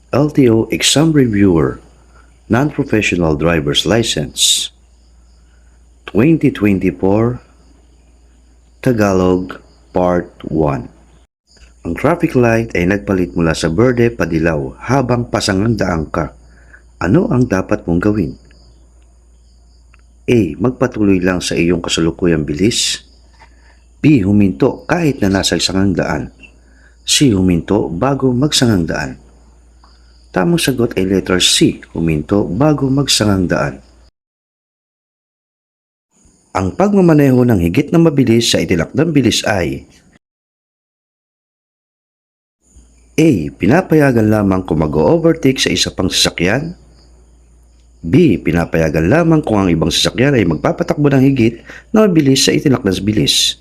LTO Exam Reviewer Non-Professional Driver's License 2024 Tagalog Part 1. Ang traffic light ay nagpalit mula sa berde padilaw habang pasangandaan ka. Ano ang dapat mong gawin? A. Magpatuloy lang sa iyong kasalukuyang bilis. B. Huminto kahit na nasa sangandaan. C. Huminto bago magsangandaan. Tamang sagot ay letter C. Huminto bago magsangandaan. Ang pagmamaneho ng higit na mabilis sa itinakdang bilis ay A. Pinapayagan lamang kung mag-overtake sa isa pang sasakyan. B. Pinapayagan lamang kung ang ibang sasakyan ay magpapatakbo ng higit na mabilis sa itinakdang bilis.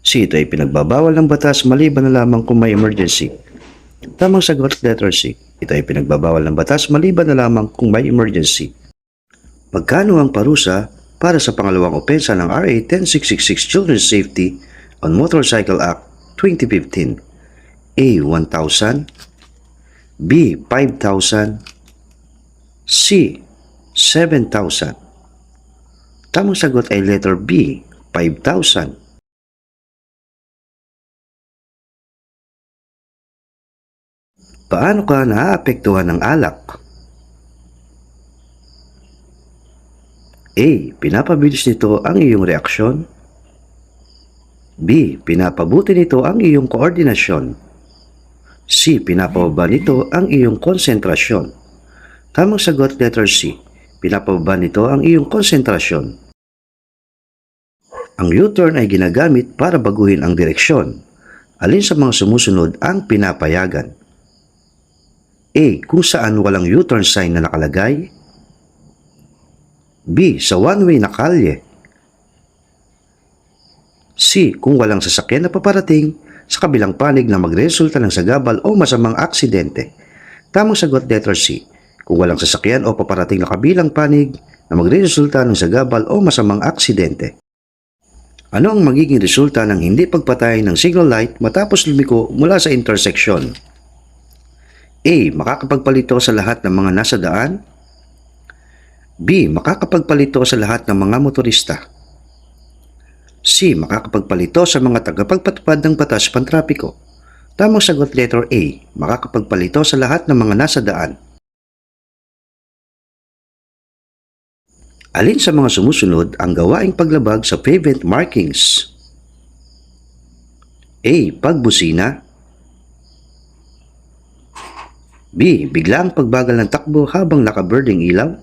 C. Ito ay pinagbabawal ng batas maliban na lamang kung may emergency. Tamang sagot, letter C. Ito ay pinagbabawal ng batas maliban na lamang kung may emergency. Magkano ang parusa para sa pangalawang opensa ng RA 10666 Children's Safety on Motorcycle Act 2015? A. 1,000. B. 5,000. C. 7,000. Tamang sagot ay letter B. 5,000. Paano ka naaapektuhan ng alak? A. Pinapabilis nito ang iyong reaksyon. B. Pinapabuti nito ang iyong koordinasyon. C. Pinapababa nito ang iyong konsentrasyon. Tamang sagot, letter C. Pinapababa nito ang iyong konsentrasyon. Ang U-turn ay ginagamit para baguhin ang direksyon. Alin sa mga sumusunod ang pinapayagan? A. Kung saan walang U-turn sign na nakalagay. B. Sa one-way na kalye. C. Kung walang sasakyan na paparating sa kabilang panig na magresulta ng sagabal o masamang aksidente. Tamang sagot, letter C. Kung walang sasakyan o paparating na kabilang panig na magresulta ng sagabal o masamang aksidente. Ano ang magiging resulta ng hindi pagpatay ng signal light matapos lumiko mula sa intersection? A. Makakapagpalito sa lahat ng mga nasa daan. B. Makakapagpalito sa lahat ng mga motorista. C. Makakapagpalito sa mga tagapagpatupad ng batas pantrapiko. Tamang sagot, letter A. Makakapagpalito sa lahat ng mga nasa daan. Alin sa mga sumusunod ang gawaing paglabag sa pavement markings? A. Pagbusina. B. Biglang pagbagal ng takbo habang nakabirding ilaw.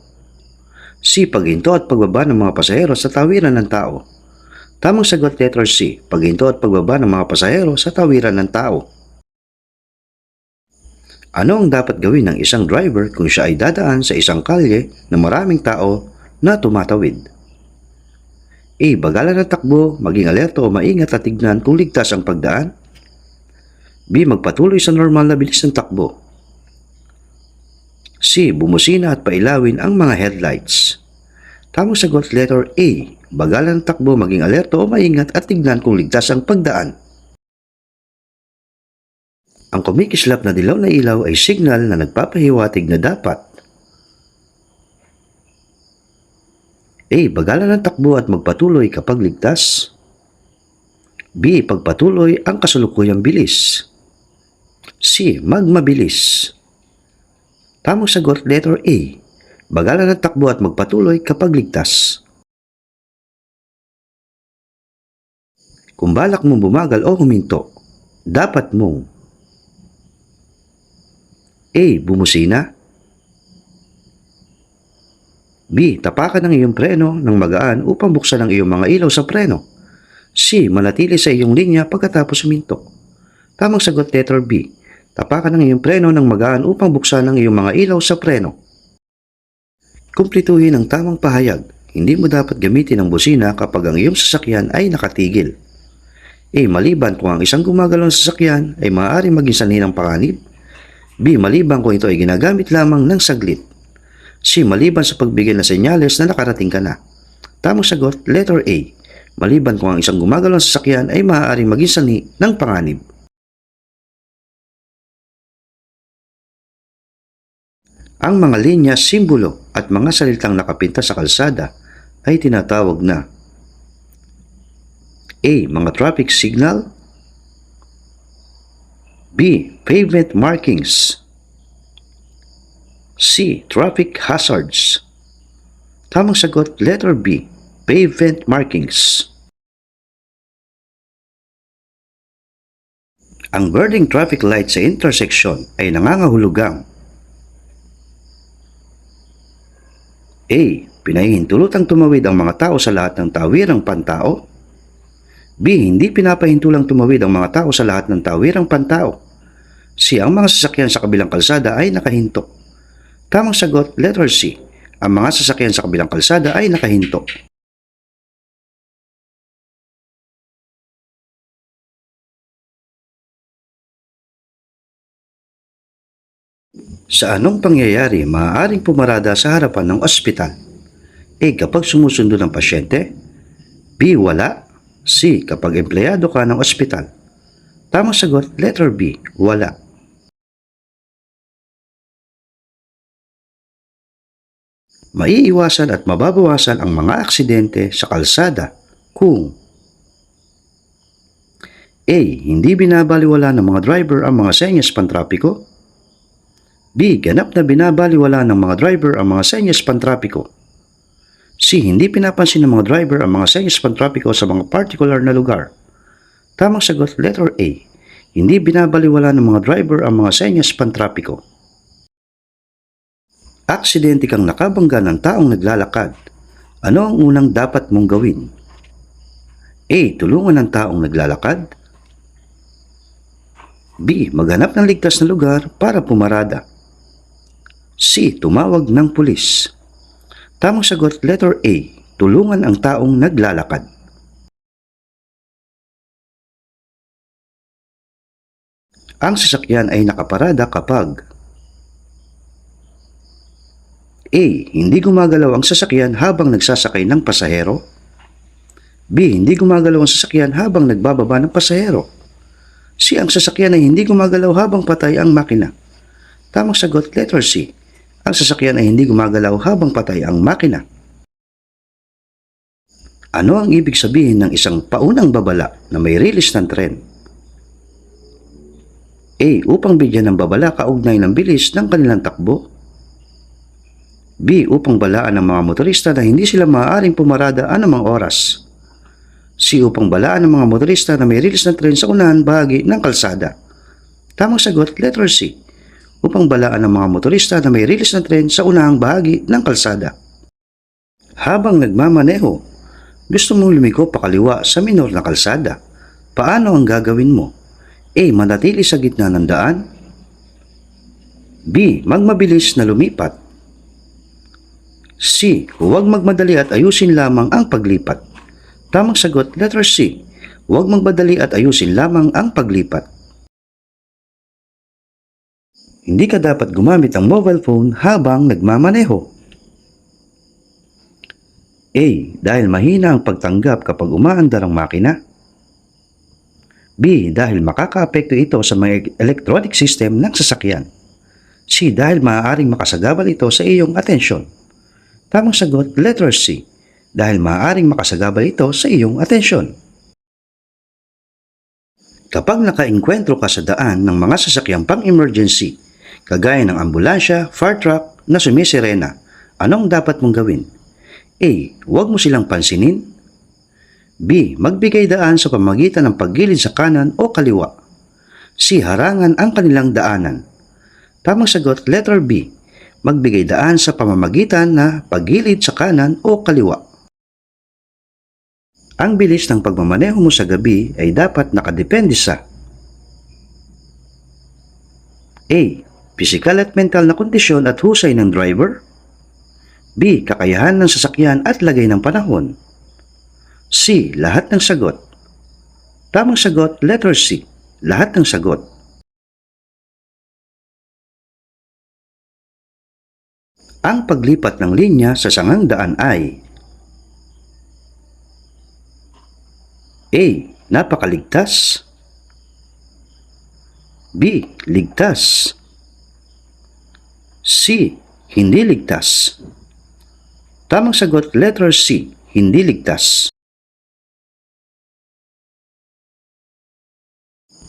C. Paghinto at pagbaba ng mga pasahero sa tawiran ng tao. Tamang sagot, letter C. Paghinto at pagbaba ng mga pasahero sa tawiran ng tao. Ano ang dapat gawin ng isang driver kung siya ay dadaan sa isang kalye na maraming tao na tumatawid? A. Bagalan ng takbo, maging alerto o maingat at tignan kung ligtas ang pagdaan. B. Magpatuloy sa normal na bilis ng takbo. C. Bumusina at pailawin ang mga headlights. Tamang sagot, letter A. Bagalan ng takbo, maging alerto o maingat at tignan kung ligtas ang pagdaan. Ang kumikislap na dilaw na ilaw ay signal na nagpapahiwatig na dapat A. Bagalan ng takbo at magpatuloy kapag ligtas. B. Pagpatuloy ang kasalukuyang bilis. C. Magmabilis. Tamang sagot, letter A. Bagalan ng takbo at magpatuloy kapag ligtas. Kung balak mong bumagal o huminto, dapat mong A. Bumusina. B. Tapakan ang iyong preno ng magaan upang buksan ang iyong mga ilaw sa preno. C. Manatili sa iyong linya pagkatapos huminto. Tamang sagot, letter B. Tapakan ang iyong preno ng magaan upang buksan ang iyong mga ilaw sa preno. Kumplituhin ang tamang pahayag. Hindi mo dapat gamitin ang busina kapag ang iyong sasakyan ay nakatigil. A. Maliban kung ang isang gumagalaw na sasakyan ay maaaring maging sanhi ng panganib. B. Maliban kung ito ay ginagamit lamang ng saglit. C. Maliban sa pagbigay ng senyales na nakarating ka na. Tamang sagot, letter A. Maliban kung ang isang gumagalaw na sasakyan ay maaaring maging sanhi ng panganib. Ang mga linya, simbolo at mga salitang nakapinta sa kalsada ay tinatawag na A. Mga traffic signal. B. Pavement markings. C. Traffic hazards. Tamang sagot, letter B. Pavement markings. Ang burning traffic light sa intersection ay nangangahulugang A. Pinahihintulutang tumawid ang mga tao sa lahat ng tawirang pantao. B. Hindi pinapahintulang tumawid ang mga tao sa lahat ng tawirang pantao. C. Ang mga sasakyan sa kabilang kalsada ay nakahinto. Tamang sagot, letter C. Ang mga sasakyan sa kabilang kalsada ay nakahinto. Sa anong pangyayari maaaring pumarada sa harapan ng ospital? A. Kapag sumusundo ng pasyente. B. Wala. C. Kapag empleyado ka ng ospital. Tamang sagot, letter B. Wala. Maiiwasan at mababawasan ang mga aksidente sa kalsada kung A. Hindi binabaliwala ng mga driver ang mga senyas pantrapiko. B. Ganap na binabaliwala ng mga driver ang mga senyas pantrapiko. C. Hindi pinapansin ng mga driver ang mga senyas pantrapiko sa mga particular na lugar. Tamang sagot, letter A. Hindi binabaliwala ng mga driver ang mga senyas pantrapiko. Aksidente kang nakabangga ng taong naglalakad. Ano ang unang dapat mong gawin? A. Tulungan ng taong naglalakad. B. Maghanap ng ligtas na lugar para pumarada. C. Tumawag ng pulis. Tamang sagot, letter A. Tulungan ang taong naglalakad. Ang sasakyan ay nakaparada kapag A. Hindi gumagalaw ang sasakyan habang nagsasakay ng pasahero. B. Hindi gumagalaw ang sasakyan habang nagbababa ng pasahero. C. Ang sasakyan ay hindi gumagalaw habang patay ang makina. Tamang sagot, letter C. Ang sasakyan ay hindi gumagalaw habang patay ang makina. Ano ang ibig sabihin ng isang paunang babala na may release ng tren? A. Upang bigyan ng babala kaugnay ng bilis ng kanilang takbo. B. Upang balaan ng mga motorista na hindi sila maaaring pumarada anumang oras. C. Upang balaan ng mga motorista na may release ng tren sa unahan bahagi ng kalsada. Tamang sagot, letter C. Upang balaan ng mga motorista na may release ng tren sa unahang bahagi ng kalsada. Habang nagmamaneho, gusto mong lumiko pakaliwa sa minor na kalsada. Paano ang gagawin mo? A. Manatili sa gitna ng daan. B. Magmabilis na lumipat. C. Huwag magmadali at ayusin lamang ang paglipat. Tamang sagot, letter C. Huwag magmadali at ayusin lamang ang paglipat. Hindi ka dapat gumamit ng mobile phone habang nagmamaneho. A. Dahil mahina ang pagtanggap kapag umaandar ang makina. B. Dahil makakaapekto ito sa mga electronic system ng sasakyan. C. Dahil maaaring makasagabal ito sa iyong atensyon. Tamang sagot, letter C. Dahil maaaring makasagabal ito sa iyong atensyon. Kapag nakainkwentro ka sa daan ng mga sasakyang pang-emergency, kagaya ng ambulansya, fire truck na sumisirena, anong dapat mong gawin? A. Huwag mo silang pansinin. B. Magbigay daan sa pamamagitan ng paggilid sa kanan o kaliwa. C. Harangan ang kanilang daanan. Tamang sagot, letter B. Magbigay daan sa pamamagitan na paggilid sa kanan o kaliwa. Ang bilis ng pagmamaneho mo sa gabi ay dapat nakadepende sa A. Pisikal at mental na kondisyon at husay ng driver. B. Kakayahan ng sasakyan at lagay ng panahon. C. Lahat ng sagot. Tamang sagot, letter C. Lahat ng sagot. Ang paglipat ng linya sa sangang daan ay A. Napakaligtas. B. Ligtas. C. hindi ligtas. Tamang sagot, letter C, hindi ligtas.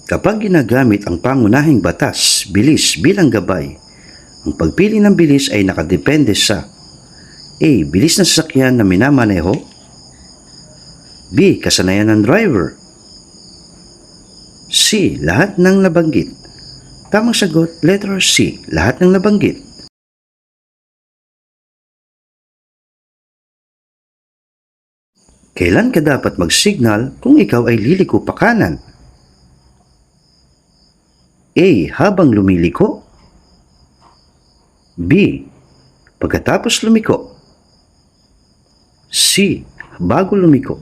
Kapag ginagamit ang pangunahing batas, bilis bilang gabay, ang pagpili ng bilis ay nakadepende sa A. Bilis ng sasakyan na minamaneho, B. Kasanayan ng driver, C. Lahat ng nabanggit. Tamang sagot, letter C, lahat ng nabanggit. Kailan ka dapat mag-signal kung ikaw ay liliko pa kanan? A. Habang lumiliko, B. Pagkatapos lumiko, C. Bago lumiko.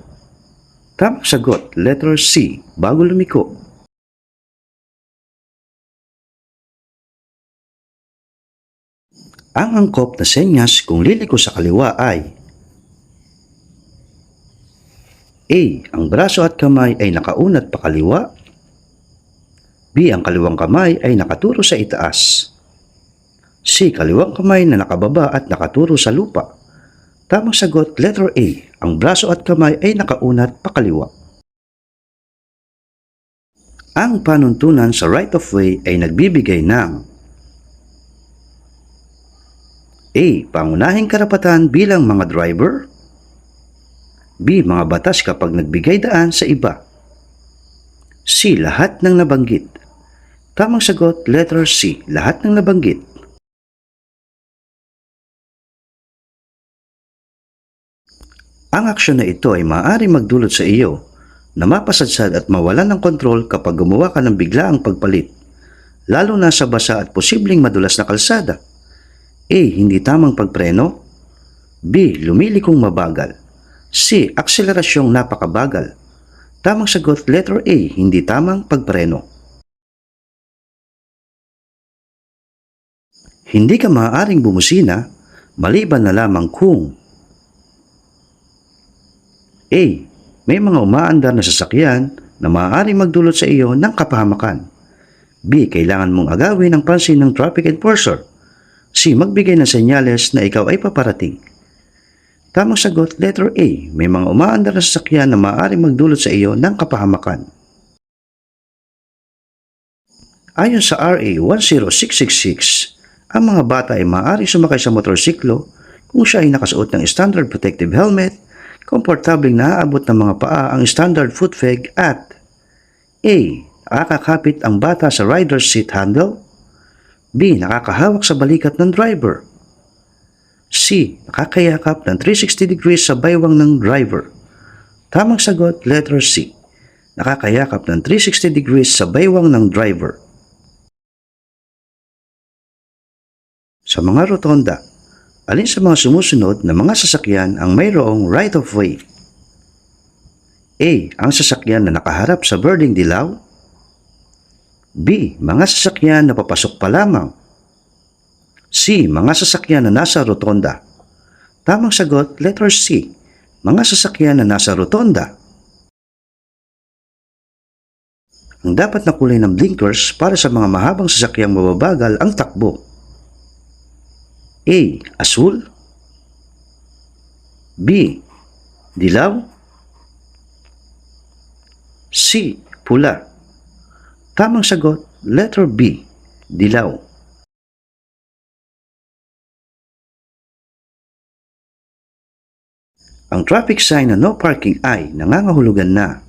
Tamang sagot, letter C, bago lumiko. Ang angkop na senyas kung liliko sa kaliwa ay A. Ang braso at kamay ay nakaunat pa kaliwa, B. Ang kaliwang kamay ay nakaturo sa itaas, C. Kaliwang kamay na nakababa at nakaturo sa lupa. Tamang sagot, letter A. Ang braso at kamay ay nakaunat pa kaliwa. Ang panuntunan sa right of way ay nagbibigay ng A. Pangunahing karapatan bilang mga driver, B. Mga batas kapag nagbigay daan sa iba, C. Lahat ng nabanggit. Tamang sagot, letter C, lahat ng nabanggit. Ang aksyon na ito ay maaaring magdulot sa iyo na mapasadsad at mawalan ng kontrol kapag gumawa ka ng biglaang pagpalit, lalo na sa basa at posibleng madulas na kalsada. A. Hindi tamang pagpreno, B. Lumilikong mabagal, C. Akselerasyong napakabagal. Tamang sagot, letter A, hindi tamang pagpreno. Hindi ka maaaring bumusina maliban na lamang kung A. May mga umaandar na sasakyan na maaaring magdulot sa iyo ng kapahamakan, B. Kailangan mong agawin ang pansin ng traffic enforcer, C. Magbigay ng senyales na ikaw ay paparating. Tamang sagot, letter A. May mga umaandar na sasakyan na maaaring magdulot sa iyo ng kapahamakan. Ayon sa RA 10666, ang mga bata ay maaaring sumakay sa motorsiklo kung siya ay nakasuot ng standard protective helmet, komportabling naaabot ng mga paa ang standard foot peg at A. Nakakakapit ang bata sa rider's seat handle, B. Nakakahawak sa balikat ng driver, C. Nakakayakap ng 360 degrees sa baywang ng driver. Tamang sagot, letter C. Nakakayakap ng 360 degrees sa baywang ng driver. Sa mga rotonda, alin sa mga sumusunod na mga sasakyan ang mayroong right of way? A. Ang sasakyan na nakaharap sa berdeng dilaw, B. Mga sasakyan na papasok pa lamang, C. Mga sasakyan na nasa rotonda. Tamang sagot, letter C. Mga sasakyan na nasa rotonda. Ang dapat na kulay ng blinkers para sa mga mahabang sasakyang mababagal ang takbo. A. Asul, B. Dilaw, C. Pula. Tamang sagot, letter B. Dilaw. Ang traffic sign na no parking ay nangangahulugan na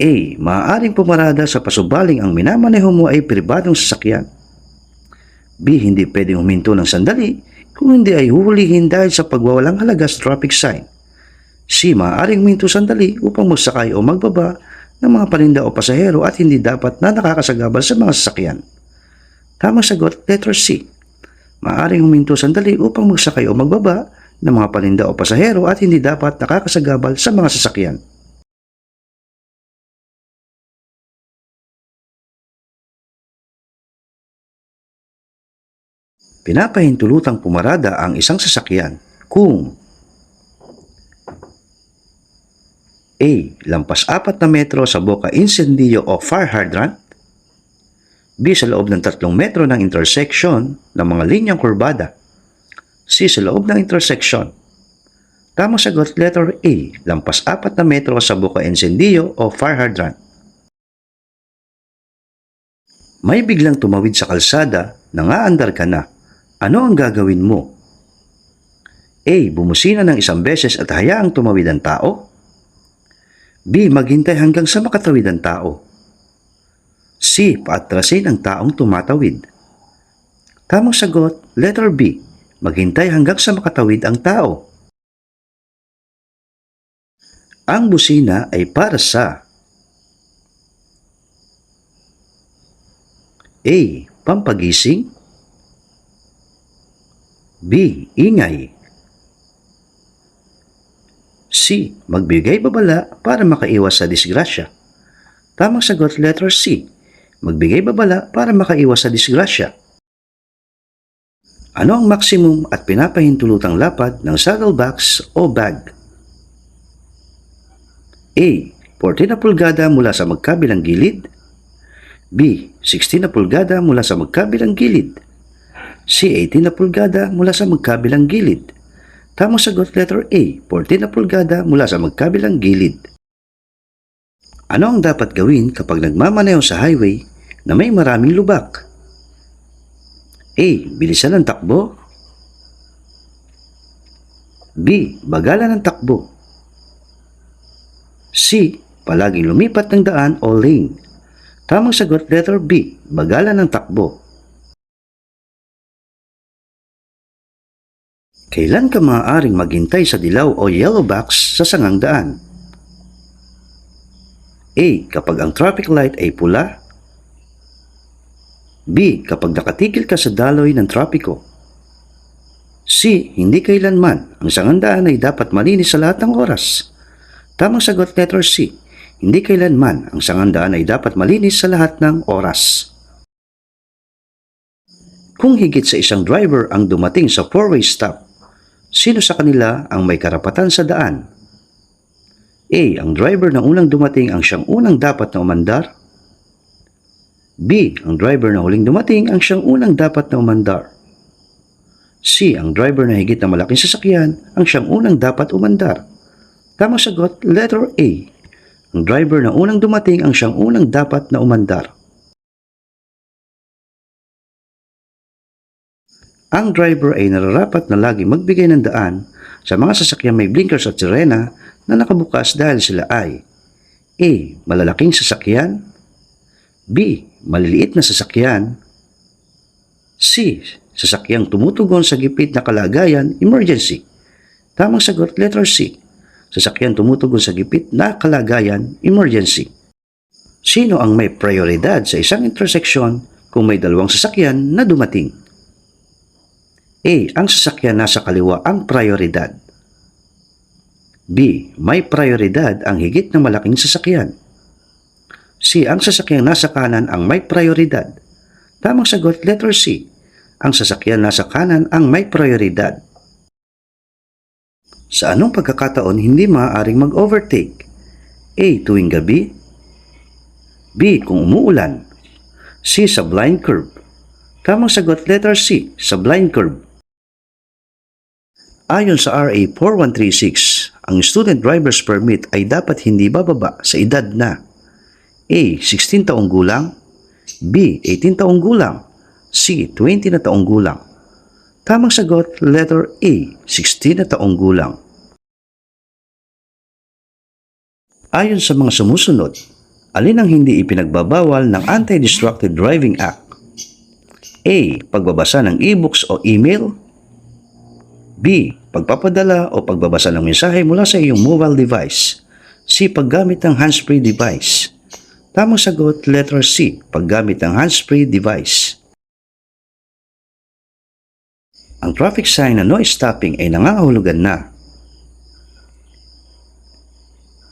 A. Maaaring pumarada sa pasubaling ang minamaneho mo ay pribadong sasakyan, B. Hindi pwedeng huminto ng sandali kung hindi ay huhulihin dahil sa pagwawalang halaga sa traffic sign, C. Maaaring huminto sandali upang magsakay o magbaba ng mga paninda o pasahero at hindi dapat na nakakasagabal sa mga sasakyan. Tamang sagot, letter C. Maaaring huminto sandali upang magsakay o magbaba ng mga paninda o pasahero at hindi dapat nakakasagabal sa mga sasakyan. Pinapahintulutang pumarada ang isang sasakyan kung A. Lampas 4 na metro sa boka insendiyo o fire hydrant, B. Sa loob ng 3 metro ng intersection ng mga linyang kurbada. C. Sa loob ng intersection. Tamang sagot, letter A. Lampas 4 na metro sa buka encendido o fire hydrant. May biglang tumawid sa kalsada, nangaandar ka na. Ano ang gagawin mo? A. Bumusina ng 1 beses at hayaang tumawid ang tao. B. Maghintay hanggang sa makatawid ang tao. C. Paatrasin ang taong tumatawid. Tamang sagot, letter B. Maghintay hanggang sa makatawid ang tao. Ang busina ay para sa A. Pampagising. B. Ingay. C. Magbigay babala para makaiwas sa disgrasya. Tamang sagot, letter C. Magbigay babala para makaiwas sa disgrasya. Ano ang maximum at pinapahintulutang lapad ng saddlebags o bag? A. 14 na pulgada mula sa magkabilang gilid. B. 16 na pulgada mula sa magkabilang gilid. C. 18 na pulgada mula sa magkabilang gilid. Tamang sagot, letter A. 14 na pulgada mula sa magkabilang gilid. Ano ang dapat gawin kapag nagmamaneho sa highway na may maraming lubak? A. Bilisan ang takbo. B. Bagalan ang takbo. C. Palaging lumipat ng daan o lane. Tamang sagot, letter B. Bagalan ang takbo. Kailan ka maaaring maghintay sa dilaw o yellow box sa sangang daan? A. Kapag ang traffic light ay pula. B. Kapag nakatigil ka sa daloy ng trapiko. C. Hindi kailanman. Ang sangandaan ay dapat malinis sa lahat ng oras. Tamang sagot, letter C. Hindi kailanman. Ang sangandaan ay dapat malinis sa lahat ng oras. Kung higit sa isang driver ang dumating sa four-way stop, sino sa kanila ang may karapatan sa daan? A. Ang driver na unang dumating ang siyang unang dapat na umandar. B. Ang driver na huling dumating ang siyang unang dapat na umandar. C. Ang driver na higit na malaking sasakyan ang siyang unang dapat umandar. Tamang sagot, letter A. Ang driver na unang dumating ang siyang unang dapat na umandar. Ang driver ay nararapat na lagi magbigay ng daan sa mga sasakyang may blinkers at sirena na nakabukas dahil sila ay A. Malalaking sasakyan. B. Maliliit na sasakyan. C. Sasakyang tumutugon sa gipit na kalagayan, emergency. Tamang sagot, letter C. Sasakyang tumutugon sa gipit na kalagayan, emergency. Sino ang may prioridad sa isang interseksyon kung may dalawang sasakyan na dumating? A. Ang sasakyan nasa kaliwa ang prioridad. B. May prioridad ang higit na malaking sasakyan. C. Ang sasakyang nasa kanan ang may prioridad. Tamang sagot, letter C. Ang sasakyan nasa kanan ang may prioridad. Sa anong pagkakataon hindi maaaring mag-overtake? A. Tuwing gabi. B. Kung umuulan. C. Sa blind curve. Tamang sagot, letter C. Sa blind curve. Ayon sa RA 4136, ang student driver's permit ay dapat hindi bababa sa edad na A. 16 taong gulang. B. 18 taong gulang. C. 20 na taong gulang. Tamang sagot, letter A. 16 na taong gulang. Ayon sa mga sumusunod, alin ang hindi ipinagbabawal ng Anti-Distracted Driving Act? A. Pagbabasa ng e-books o email. B. Pagpapadala o pagbabasa ng mensahe mula sa iyong mobile device. C. Paggamit ng hands-free device. Tamang sagot, letter C. Paggamit ng hands-free device. Ang traffic sign na no stopping ay nangangahulugan na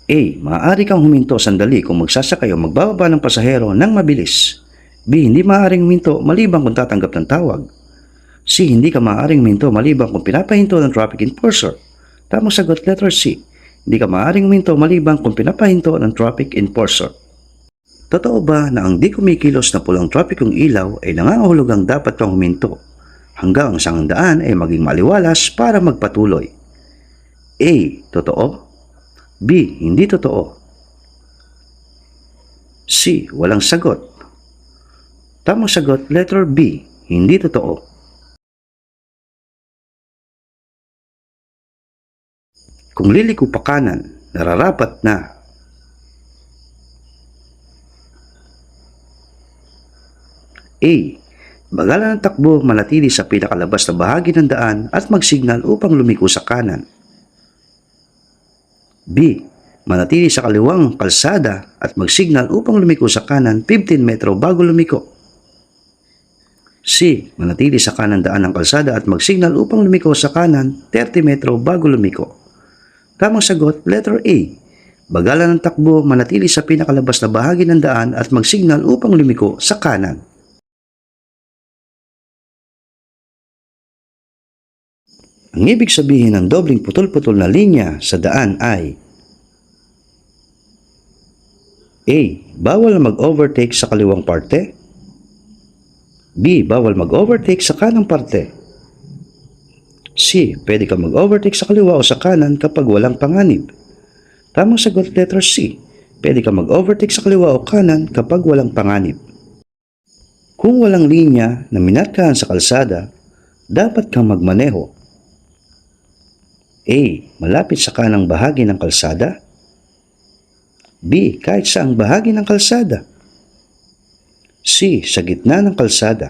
A. Maaari kang huminto sandali kung magsasakay o magbababa ng pasahero ng mabilis. B. Hindi maaaring huminto maliban kung tatanggap ng tawag. C. Hindi ka maaaring huminto maliban kung pinapahinto ng traffic enforcer. Tamang sagot, letter C. Hindi ka maaaring huminto maliban kung pinapahinto ng traffic enforcer. Totoo ba na ang di kumikilos na pulang trapikong ilaw ay nangangahulugang dapat kang huminto hanggang ang sangandaan ay maging maliwalas para magpatuloy? A. Totoo. B. Hindi totoo. C. Walang sagot. Tamang sagot, letter B. Hindi totoo. Kung liliko pa kanan, nararapat na. A. Bagalan ng takbo, manatili sa pinakalabas na bahagi ng daan at magsignal upang lumiko sa kanan. B. Manatili sa kaliwang kalsada at magsignal upang lumiko sa kanan 15 metro bago lumiko. C. Manatili sa kanan daan ng kalsada at magsignal upang lumiko sa kanan 30 metro bago lumiko. Tamang sagot, letter A. Bagalan ng takbo, manatili sa pinakalabas na bahagi ng daan at magsignal upang lumiko sa kanan. Ang ibig sabihin ng dobling putol-putol na linya sa daan ay A. Bawal mag-overtake sa kaliwang parte. B. Bawal mag-overtake sa kanang parte. C. Pwede ka mag-overtake sa kaliwa o sa kanan kapag walang panganib. Tamang sagot, letter C. Pwede ka mag-overtake sa kaliwa o kanan kapag walang panganib. Kung walang linya na minarkahan sa kalsada, dapat kang magmaneho. A. Malapit sa kanang bahagi ng kalsada. B. Kahit saang bahagi ng kalsada. C. Sa gitna ng kalsada.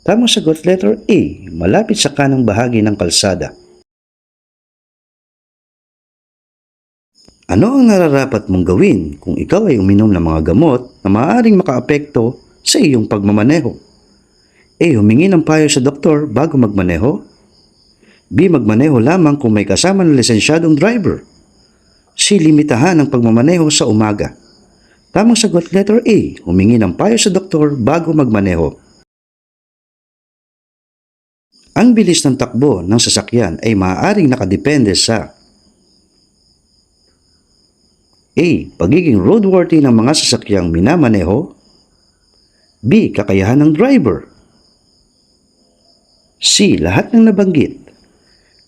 Tamang sagot, letter A. Malapit sa kanang bahagi ng kalsada. Ano ang nararapat mong gawin kung ikaw ay uminom ng mga gamot na maaaring makaapekto sa iyong pagmamaneho? A. Humingi ng payo sa doktor bago magmaneho. B. Magmaneho lamang kung may kasama ng lisensyadong driver. C. Limitahan ang pagmamaneho sa umaga. Tamang sagot, letter A. Humingi ng payo sa doktor bago magmaneho. Ang bilis ng takbo ng sasakyan ay maaaring nakadepende sa A. Pagiging roadworthy ng mga sasakyang minamaneho. B. Kakayahan ng driver. C. Lahat ng nabanggit.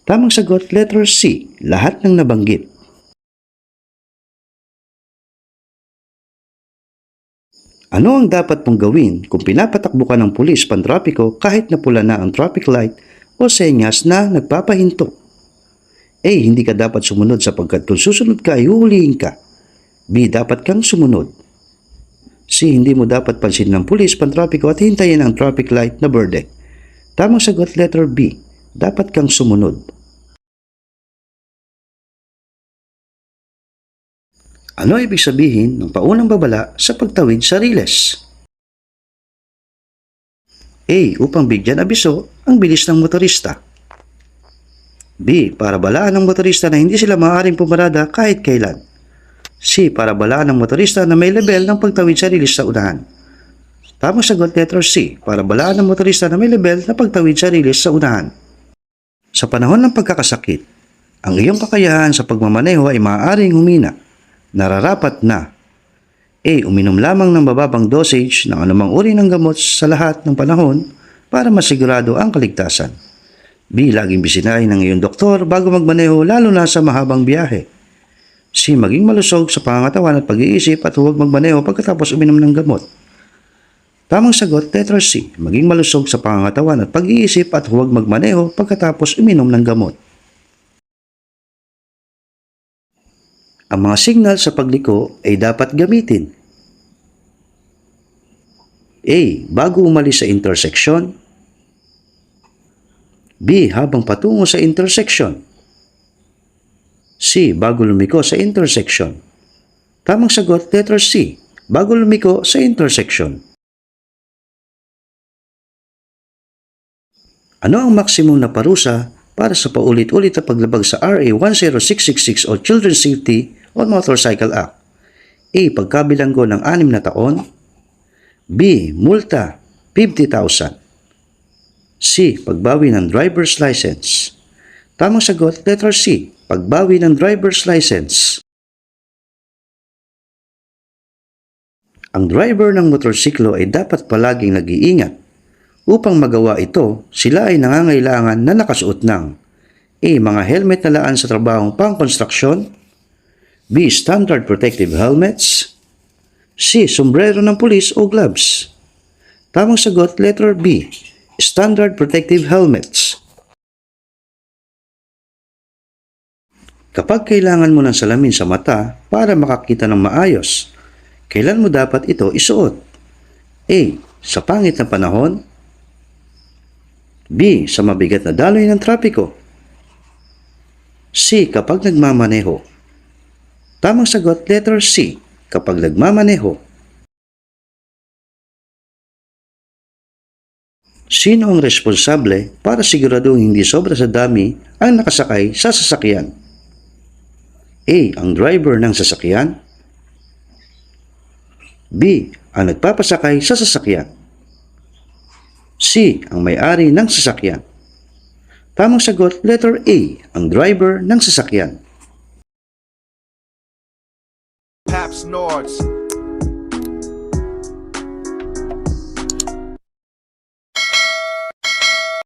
Tamang sagot, letter C. Lahat ng nabanggit. Ano ang dapat mong gawin kung pinapatakbo ka ng pulis pantrapiko kahit na pula na ang traffic light o senyas na nagpapahinto? A. Hindi ka dapat sumunod sapagkat kung susunod ka ay huhulihin ka. B. Dapat kang sumunod. C. Hindi mo dapat pansin ng pulis pantrapiko at hintayin ang traffic light na berde. Tamang sagot, letter B. Dapat kang sumunod. Ano ibig sabihin ng paunang babala sa pagtawid sa riles? A. Upang bigyan abiso ang bilis ng motorista. B. Para balaan ng motorista na hindi sila maaaring pumarada kahit kailan. C. Para balaan ng motorista na may level ng pagtawid sa riles sa unahan. Tamang sagot, letter C. Para balaan ng motorista na may level na pagtawid sa riles sa unahan. Sa panahon ng pagkakasakit, ang iyong kakayahan sa pagmamaneho ay maaaring humina. Nararapat na A. Uminom lamang ng bababang dosage ng anumang uri ng gamot sa lahat ng panahon para masigurado ang kaligtasan. B. Laging bisitahin ng iyong doktor bago magmaneho lalo na sa mahabang biyahe. C. Maging malusog sa pangangatawan at pag-iisip at huwag magmaneho pagkatapos uminom ng gamot. Tamang sagot, letter C. Maging malusog sa pangangatawan at pag-iisip at huwag magmaneho pagkatapos uminom ng gamot. Ang mga signal sa pagliko ay dapat gamitin. A. Bago umalis sa intersection. B. Habang patungo sa intersection. C. Bago lumiko sa intersection. Tamang sagot, letter C. Bago lumiko sa intersection. Ano ang maximum na parusa para sa paulit-ulit na paglabag sa RA 10666 o Children's Safety on Motorcycle Act? A. Pagkabilanggo ng 6 na taon. B. Multa 50,000. C. Pagbawi ng driver's license. Tamang sagot, letter C. Pagbawi ng driver's license. Ang driver ng motorsiklo ay dapat palaging nag-iingat. Upang magawa ito, sila ay nangangailangan na nakasuot ng A. Mga helmet na laan sa trabahong pang-konstruksyon. B. Standard protective helmets. C. Sombrero ng pulis o gloves. Tamang sagot, letter B. Standard protective helmets. Kapag kailangan mo ng salamin sa mata para makakita ng maayos, kailan mo dapat ito isuot? A. Sa pangit na panahon. B. Sa mabigat na daloy ng trapiko. C. Kapag nagmamaneho. Tamang sagot, letter C. Kapag nagmamaneho. Sino ang responsable para siguradong hindi sobra sa dami ang nakasakay sa sasakyan? A. Ang driver ng sasakyan. B. Ang nagpapasakay sa sasakyan. C. Ang may-ari ng sasakyan. Tamang sagot, letter A. Ang driver ng sasakyan. Paps Nords.